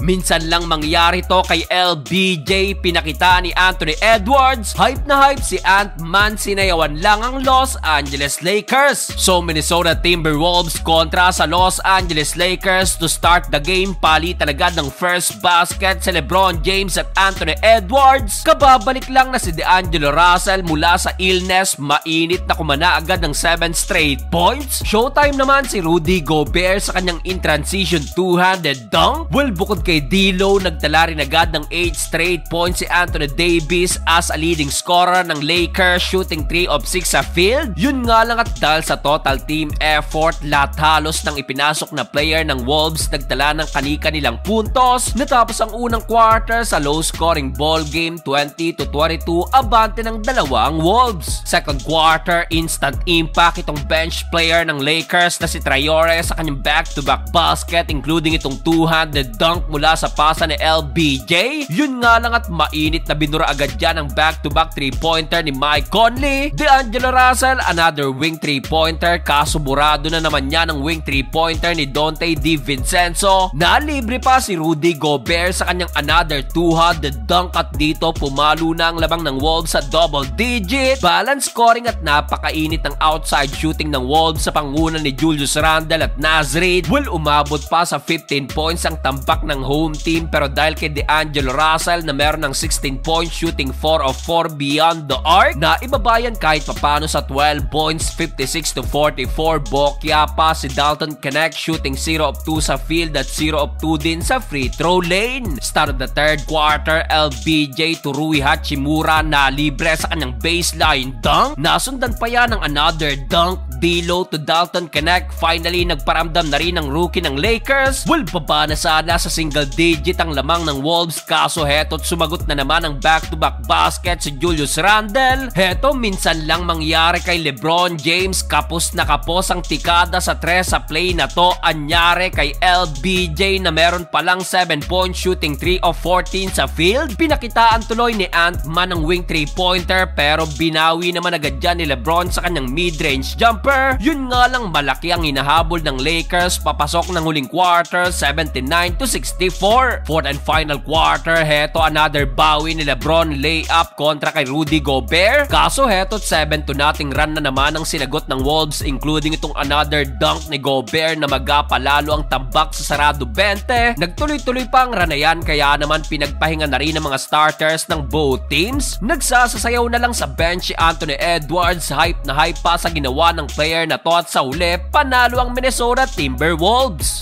Minsan lang mangyari to kay LBJ, pinakita ni Anthony Edwards. Hype na hype si Ant-Man, sinayawan lang ang Los Angeles Lakers. So Minnesota Timberwolves kontra sa Los Angeles Lakers. To start the game, palitan agad ng first basket si LeBron James at Anthony Edwards. Kababalik lang na si D'Angelo Russell mula sa illness, mainit na kumana agad ng 7 straight points. Showtime naman si Rudy Gobert sa kanyang in-transition two-handed dunk. Well, bukod kay D'Lo, nagtala rin agad ng 8 straight points si Anthony Davis as a leading scorer ng Lakers, shooting 3 of 6 sa field. Yun nga lang, at dahil sa total team effort, lahat halos ng ipinasok na player ng Wolves nagtala ng kani-kanilang puntos. Natapos ang unang quarter sa low-scoring ball game, 20-22, abante ng dalawang Wolves. Second quarter, instant impact itong bench player ng Lakers na si Traore sa kanyang back-to-back basket, including itong two-handed dunk mula sa pasa ni LBJ. Yun nga lang, at mainit na binura agad dyan ang back-to-back 3-pointer ni Mike Conley. D'Angelo Russell, another wing 3-pointer, kaso burado na naman niya ng wing 3-pointer ni Donte DiVincenzo. Nalibre pa si Rudy Gobert sa kanyang another two-handed dunk, at dito pumalo na ang labang ng Wolves sa double digit. Balance scoring at napakainit ng outside shooting ng Wolves sa panguna ni Julius Randle at Naz Reid. Well, umabot pa sa 15 points ang tambak ng home team, pero dahil kay D'Angelo Russell na meron ng 16 points shooting 4 of 4 beyond the arc, na ibabayan kahit papano sa 12 points, 56-44. Bokya pa si Dalton Knecht shooting 0 of 2 sa field at 0 of 2 din sa free throw lane. Start of the third quarter, LBJ to Rui Hachimura na libre sa kanyang baseline dunk. Nasundan pa yan ng another dunk. D'Lo to Dalton Knecht. Finally, nagparamdam na rin ang rookie ng Lakers. Well, baba na sana sa single digit ang lamang ng Wolves, kaso heto't sumagot na naman ang back-to-back basket si Julius Randle. Heto, minsan lang mangyari kay LeBron James. Kapos na kapos ang tikada sa 3 sa play na to. Anyari kay LBJ na meron palang 7 point shooting 3 of 14 sa field. Pinakitaan tuloy ni Ant-Man ng wing 3-pointer, pero binawi naman agad dyan ni LeBron sa kanyang mid-range jumper. Yun nga lang, malaki ang hinahabol ng Lakers papasok ng huling quarter, 79-64. Fourth and final quarter, heto another bawi ni LeBron layup kontra kay Rudy Gobert. Kaso heto't 7-0 run na naman ang sinagot ng Wolves, including itong another dunk ni Gobert na magapalalo ang tambak sa sarado 20. Nagtuloy-tuloy pa ang run na yan, kaya naman pinagpahinga na rin ng mga starters ng both teams. Nagsasasayaw na lang sa bench si Anthony Edwards. Hype na hype pa sa ginawa ng player na to, at sa uli, panalo ang Minnesota Timberwolves.